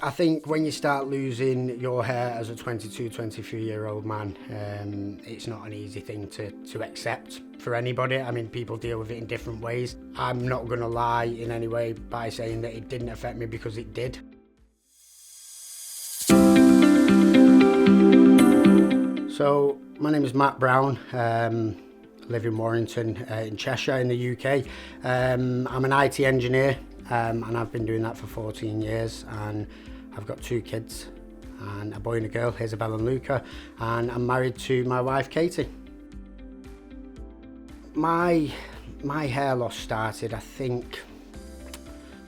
I think when you start losing your hair as a 22, 23-year-old man, it's not an easy thing to accept for anybody. I mean, people deal with it in different ways. I'm not going to lie in any way by saying that it didn't affect me, because it did. So, my name is Matt Brown. I live in Warrington in Cheshire in the UK. I'm an IT engineer, and I've been doing that for 14 years. And I've got 2 kids, and a boy and a girl, Isabel and Luca, and I'm married to my wife, Katie. My hair loss started, I think,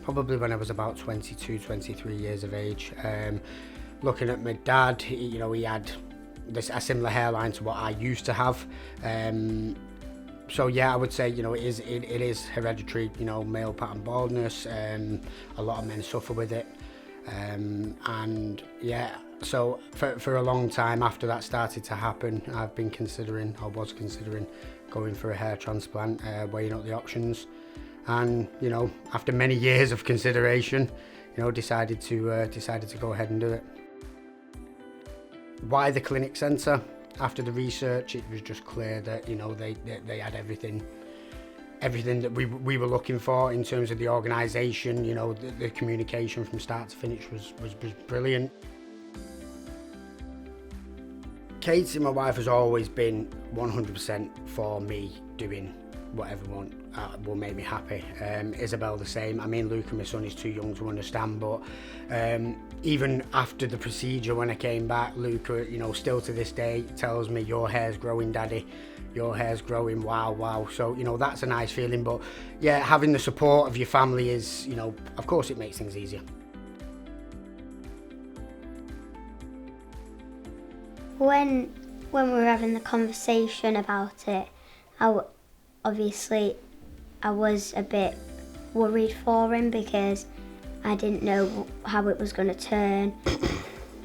probably when I was about 22, 23 years of age. Looking at my dad, he had a similar hairline to what I used to have. So yeah, I would say, it is hereditary, male pattern baldness. A lot of men suffer with it. And yeah, so for a long time after that started to happen, I was considering going for a hair transplant, weighing up the options. And, after many years of consideration, decided to go ahead and do it. Why the clinic centre? After the research, it was just clear that, they had everything that we were looking for in terms of the organisation. The communication from start to finish was brilliant. Katie, my wife, has always been 100% for me doing whatever will make me happy. Isabel the same. I mean, Luca, my son, is too young to understand, but even after the procedure, when I came back, Luca, still to this day tells me, "Your hair's growing, Daddy. Your hair's growing, wow." So, that's a nice feeling. But yeah, having the support of your family is, of course it makes things easier. When we were having the conversation about it, obviously I was a bit worried for him, because I didn't know how it was going to turn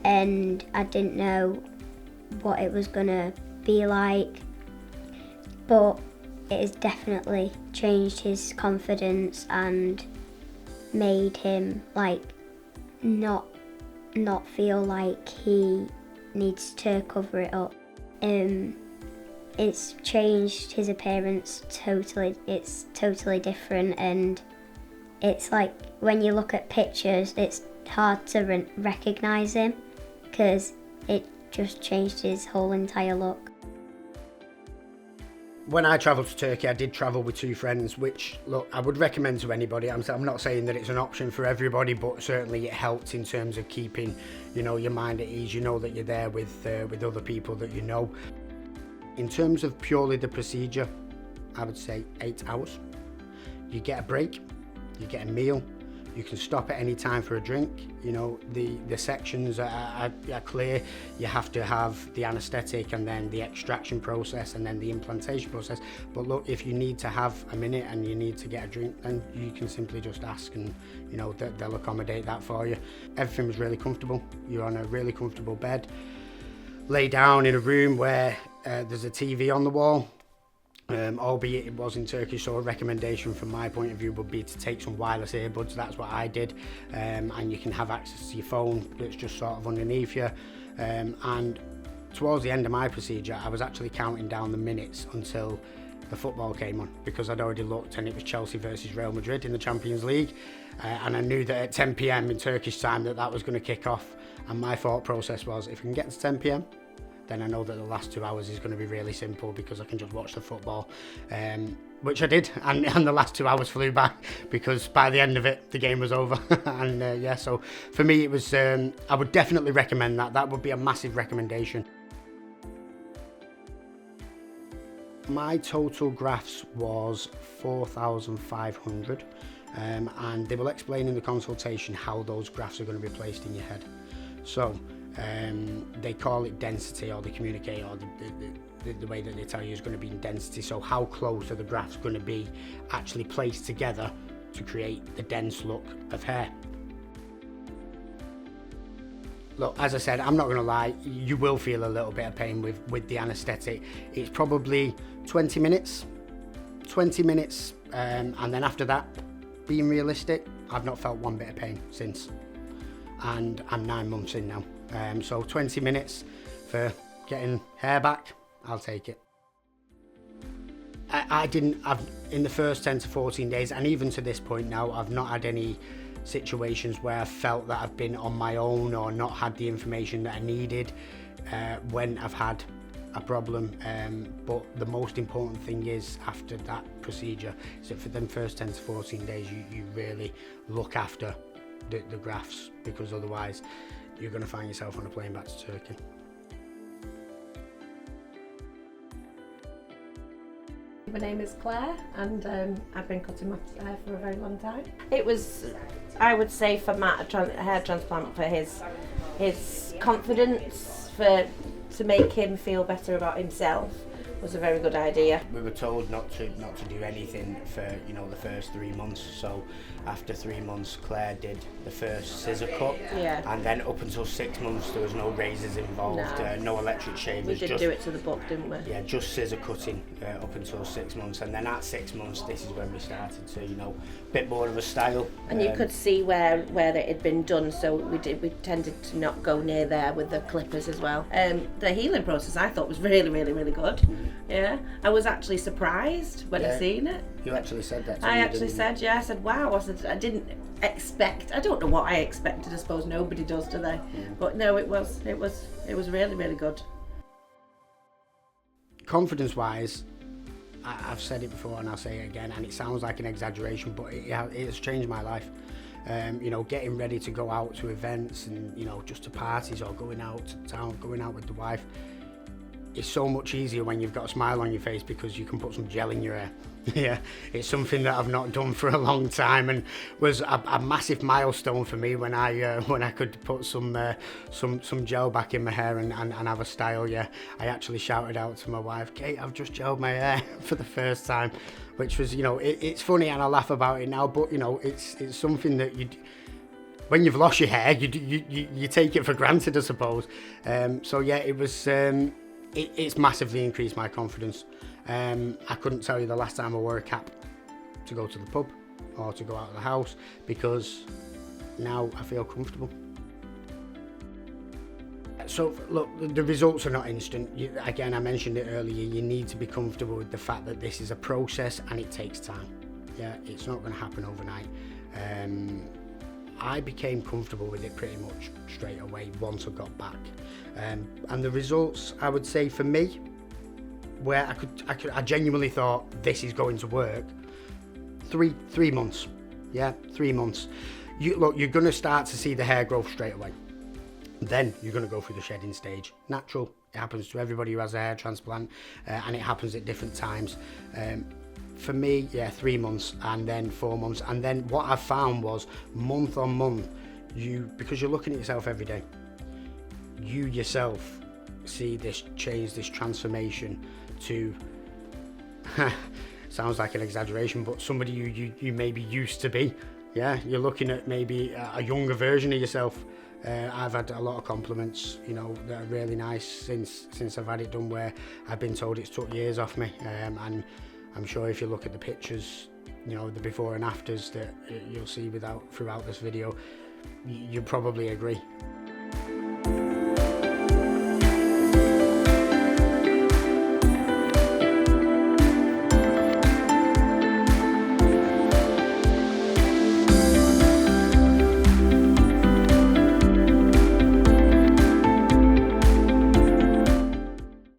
and I didn't know what it was going to be like. But it has definitely changed his confidence and made him not feel like he needs to cover it up. It's changed his appearance totally. It's totally different, and it's like when you look at pictures, it's hard to recognise him, because it just changed his whole entire look. When I travelled to Turkey, I did travel with 2 friends, which, look, I would recommend to anybody. I'm not saying that it's an option for everybody, but certainly it helped in terms of keeping, your mind at ease. That you're there with other people that you know. In terms of purely the procedure, I would say 8 hours. You get a break, you get a meal, you can stop at any time for a drink. The sections are clear. You have to have the anaesthetic and then the extraction process and then the implantation process. But look, if you need to have a minute and you need to get a drink, then you can simply just ask, and they'll accommodate that for you. Everything was really comfortable. You're on a really comfortable bed, lay down in a room where there's a TV on the wall. Albeit it was in Turkish, so a recommendation from my point of view would be to take some wireless earbuds. That's what I did, and you can have access to your phone that's just sort of underneath you. And towards the end of my procedure, I was actually counting down the minutes until the football came on, because I'd already looked and it was Chelsea versus Real Madrid in the Champions League, and I knew that at 10 p.m. in Turkish time that was going to kick off. And my thought process was, if we can get to 10 p.m, then I know that the last 2 hours is going to be really simple, because I can just watch the football, which I did, and the last 2 hours flew by, because by the end of it, the game was over. And so for me, it was, I would definitely recommend that. That would be a massive recommendation. My total grafts was 4,500, and they will explain in the consultation how those grafts are going to be placed in your head. So they call it density, or they communicate, or the way that they tell you is going to be in density. So how close are the grafts going to be actually placed together to create the dense look of hair? Look, as I said, I'm not going to lie, you will feel a little bit of pain with the anaesthetic. It's probably 20 minutes, and then after that, being realistic, I've not felt one bit of pain since. and I'm 9 months in now. So 20 minutes for getting hair back, I'll take it. I've in the first 10 to 14 days, and even to this point now, I've not had any situations where I felt that I've been on my own or not had the information that I needed when I've had a problem. But the most important thing is, after that procedure, is that for them first 10 to 14 days, you really look after the grafts, because otherwise you're going to find yourself on a plane back to Turkey. My name is Claire, and I've been cutting my hair for a very long time. It was, I would say, for Matt, a hair transplant for his confidence, to make him feel better about himself, was a very good idea. We were told not to do anything for the first 3 months. So after 3 months, Claire did the first scissor cut, and then up until 6 months there was no razors involved, no electric shavers. We did do it to the book, didn't we? Yeah, just scissor cutting up until 6 months, and then at 6 months, this is when we started to a bit more of a style. And you could see where it had been done, so we tended to not go near there with the clippers as well. The healing process I thought was really, really, really good. Yeah, I was actually surprised when I seen it. You actually said that to me, I actually didn't said, I said, wow. I said, I didn't expect. I don't know what I expected. I suppose nobody does, do they? Yeah. But no, it was really, really good. Confidence-wise, I've said it before and I'll say it again, and it sounds like an exaggeration, but it has changed my life. Getting ready to go out to events and just to parties, or going out to town, going out with the wife. It's so much easier when you've got a smile on your face, because you can put some gel in your hair. Yeah, it's something that I've not done for a long time, and was a massive milestone for me when I could put some gel back in my hair and have a style. Yeah, I actually shouted out to my wife, "Kate, I've just gelled my hair for the first time," which was it's funny and I laugh about it now, but it's something that when you've lost your hair, you take it for granted, I suppose. So yeah, it was. It's massively increased my confidence. I couldn't tell you the last time I wore a cap to go to the pub or to go out of the house, because now I feel comfortable. So look, the results are not instant. Again, I mentioned it earlier, you need to be comfortable with the fact that this is a process and it takes time. Yeah, it's not going to happen overnight. I became comfortable with it pretty much straight away once I got back, and the results, I would say, for me, where I genuinely thought this is going to work. Three months, yeah, 3 months. You're going to start to see the hair growth straight away. Then you're going to go through the shedding stage. Natural. It happens to everybody who has a hair transplant, and it happens at different times. For me, 3 months, and then 4 months, and then what I found was month on month, because you're looking at yourself every day, you yourself see this change, this transformation to sounds like an exaggeration, but somebody you maybe used to be. Yeah, you're looking at maybe a younger version of yourself. I've had a lot of compliments, that are really nice since I've had it done, where I've been told it's took years off me, and I'm sure if you look at the pictures, the before and afters that you'll see throughout this video, you'll probably agree.